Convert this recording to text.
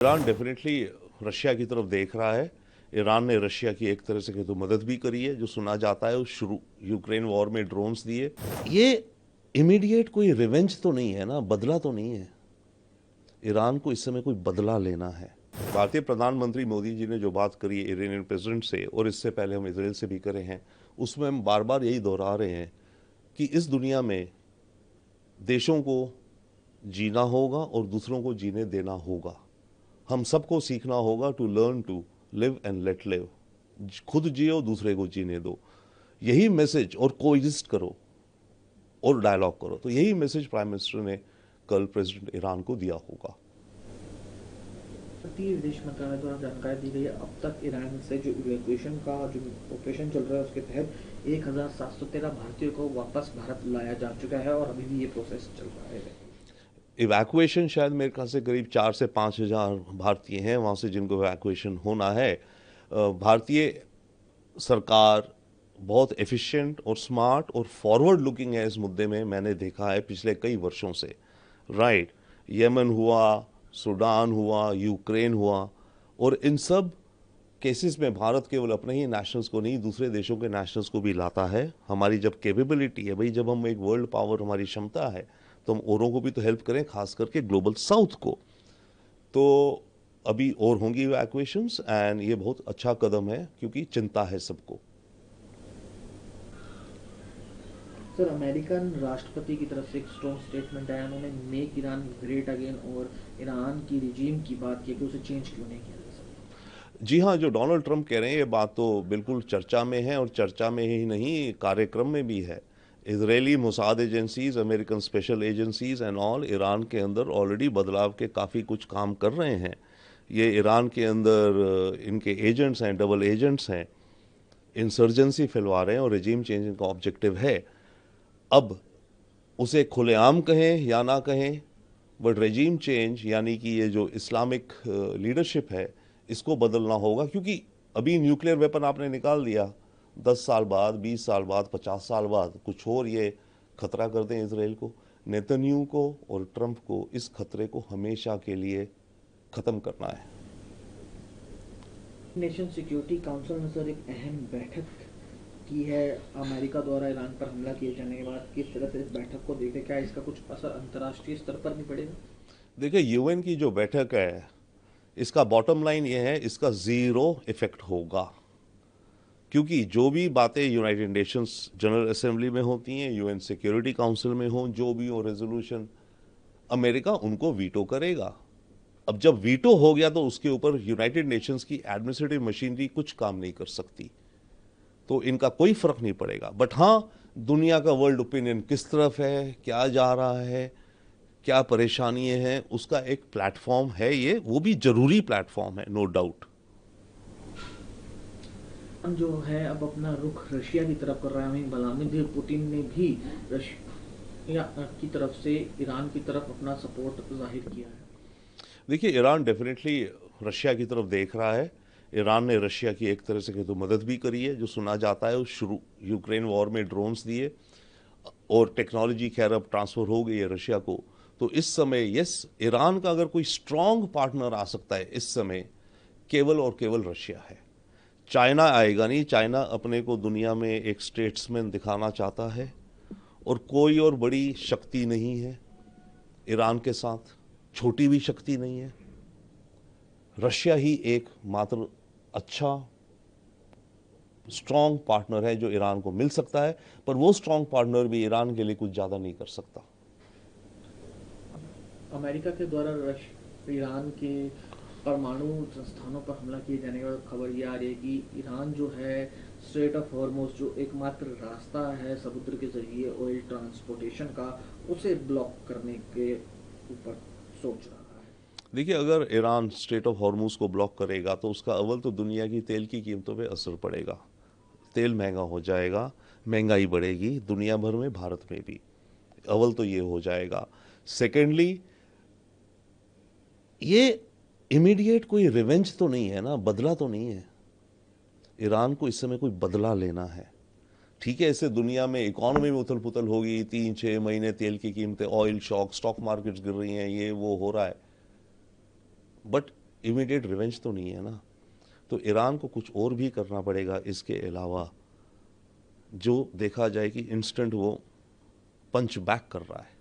Iran definitely Russia की तरफ देख रहा है। ईरान ने रशिया की एक तरह से तो मदद भी करी है, जो सुना जाता है उस शुरू यूक्रेन वॉर में ड्रोन्स दिए। ये इमीडिएट कोई रिवेंज तो नहीं है ना, बदला तो नहीं है। ईरान को इस समय कोई बदला लेना है। भारतीय प्रधानमंत्री मोदी जी ने जो बात करी है ईरानियन प्रेसिडेंट से, और इससे पहले हम इसराइल से भी करे हैं, उसमें हम बार बार यही दोहरा रहे हैं कि इस दुनिया में देशों को जीना होगा और दूसरों को जीने देना होगा। हम सबको सीखना होगा to learn to live and let live. खुद जियो, दूसरे को जीने दो। यही मैसेज, और कोएग्जिस्ट करो और डायलॉग करो। तो यही मैसेज प्राइम मिनिस्टर ने कल प्रेसिडेंट ईरान को दिया होगा। भारतीय विदेश मंत्रालय द्वारा जानकारी दी गई है, अब तक ईरान से जो इवैक्यूएशन का जो ऑपरेशन चल रहा है उसके तहत 1713 भारतीयों को वापस भारत लाया जा चुका है और अभी भी ये प्रोसेस चल रहा है। इवैक्यूएशन शायद मेरे ख्याल से करीब 4 से 5 हजार भारतीय हैं वहाँ से जिनको इवैक्यूएशन होना है। भारतीय सरकार बहुत एफिशिएंट और स्मार्ट और फॉरवर्ड लुकिंग है इस मुद्दे में, मैंने देखा है पिछले कई वर्षों से। राइट, यमन हुआ, सूडान हुआ, यूक्रेन हुआ, और इन सब केसेस में भारत केवल अपने ही नेशनल्स को नहीं, दूसरे देशों के नेशनल्स को भी लाता है। हमारी जब कैपेबिलिटी है भाई, जब हम एक वर्ल्ड पावर, हमारी क्षमता है, तो हम औरों को भी तो हेल्प करें, खास करके ग्लोबल साउथ को। तो अभी और होंगी इवैक्यूएशंस, एंड ये बहुत अच्छा कदम है क्योंकि चिंता है सबको। सर, अमेरिकन राष्ट्रपति की तरफ से एक स्ट्रॉन्ग स्टेटमेंट आया, उन्होंने मेक ईरान ग्रेट अगेन और ईरान की रिजीम की बात की कि उसे चेंज क्यों नहीं किया जा सकता। जी हाँ, जो डोनाल्ड ट्रंप कह रहे हैं ये बात तो बिल्कुल चर्चा में है, और चर्चा में ही नहीं, कार्यक्रम में भी है। Israeli Mossad agencies, American special agencies and all Iran के अंदर ऑलरेडी बदलाव के काफ़ी कुछ काम कर रहे हैं। ये ईरान के अंदर इनके एजेंट्स हैं, डबल एजेंट्स हैं, इंसर्जेंसी फैलवा रहे हैं, और रिजीम चेंज का ऑब्जेक्टिव है। अब उसे खुलेआम कहें या ना कहें, बट रेजीम चेंज यानी कि ये जो इस्लामिक लीडरशिप है, इसको बदलना होगा। क्योंकि अभी न्यूक्लियर वेपन आपने निकाल दिया, 10 साल बाद, 20 साल बाद, 50 साल बाद कुछ और ये खतरा कर दें इसराइल को। नेतन्याहू को और ट्रंप को इस खतरे को हमेशा के लिए ख़त्म करना है। नेशन सिक्योरिटी काउंसिल ने सर एक अहम बैठक की है अमेरिका द्वारा ईरान पर हमला किए जाने के बाद। किस तरह से इस बैठक को देखें, क्या इसका कुछ असर अंतर्राष्ट्रीय स्तर पर भी पड़ेगा? देखिए, यूएन की जो बैठक है, इसका बॉटम लाइन ये है, इसका ज़ीरो इफेक्ट होगा। क्योंकि जो भी बातें यूनाइटेड नेशंस जनरल असेंबली में होती हैं, यूएन सिक्योरिटी काउंसिल में हो, जो भी हो रेजोल्यूशन, अमेरिका उनको वीटो करेगा। अब जब वीटो हो गया तो उसके ऊपर यूनाइटेड नेशंस की एडमिनिस्ट्रेटिव मशीनरी कुछ काम नहीं कर सकती, तो इनका कोई फर्क नहीं पड़ेगा। बट हाँ, दुनिया का वर्ल्ड ओपिनियन किस तरफ है, क्या जा रहा है, क्या परेशानियां हैं, उसका एक प्लेटफॉर्म है ये, वो भी जरूरी प्लेटफॉर्म है, नो डाउट। हम जो है अब अपना रुख रशिया की तरफ कर रहे हैं। वहीं व्लादिमीर पुतिन ने भी रशिया की तरफ से ईरान की तरफ अपना सपोर्ट जाहिर किया है। देखिए, ईरान डेफिनेटली रशिया की तरफ देख रहा है। ईरान ने रशिया की एक तरह से तो मदद भी करी है, जो सुना जाता है उस शुरू यूक्रेन वॉर में ड्रोन्स दिए, और टेक्नोलॉजी खैर अब ट्रांसफ़र हो गई है रशिया को। तो इस समय यस, ईरान का अगर कोई स्ट्रॉन्ग पार्टनर आ सकता है इस समय, केवल और केवल रशिया है। चाइना आएगा नहीं। चाइना अपने को दुनिया में एक स्टेट्समैन दिखाना चाहता है, और कोई और बड़ी शक्ति नहीं है ईरान के साथ, छोटी भी शक्ति नहीं है। रशिया ही एक मात्र अच्छा स्ट्रॉन्ग पार्टनर है जो ईरान को मिल सकता है, पर वो स्ट्रॉन्ग पार्टनर भी ईरान के लिए कुछ ज़्यादा नहीं कर सकता। अमेरिका के द्वारा ईरान के परमाणु संस्थानों पर हमला किए जाने के बाद खबर ये आ रही है कि ईरान जो है स्ट्रेट ऑफ हॉर्मुज, जो एकमात्र रास्ता है समुद्र के जरिए ऑयल ट्रांसपोर्टेशन का, उसे ब्लॉक करने के ऊपर सोच रहा है। देखिए, अगर ईरान स्ट्रेट ऑफ हॉर्मुज को ब्लॉक करेगा तो उसका अव्वल तो दुनिया की तेल की कीमतों पे असर पड़ेगा। तेल महंगा हो जाएगा, महंगाई बढ़ेगी दुनिया भर में, भारत में भी। अव्वल तो ये हो जाएगा। सेकेंडली, ये इमीडिएट कोई रिवेंज तो नहीं है ना, बदला तो नहीं है। ईरान को इस समय कोई बदला लेना है। ठीक है, इससे दुनिया में इकोनॉमी में उथल पुथल होगी, 3-6 महीने तेल की कीमतें, ऑयल शॉक, स्टॉक मार्केट्स गिर रही हैं, ये वो हो रहा है। बट इमीडिएट रिवेंज तो नहीं है ना। तो ईरान को कुछ और भी करना पड़ेगा इसके अलावा, जो देखा जाए कि इंस्टेंट वो पंच बैक कर रहा है।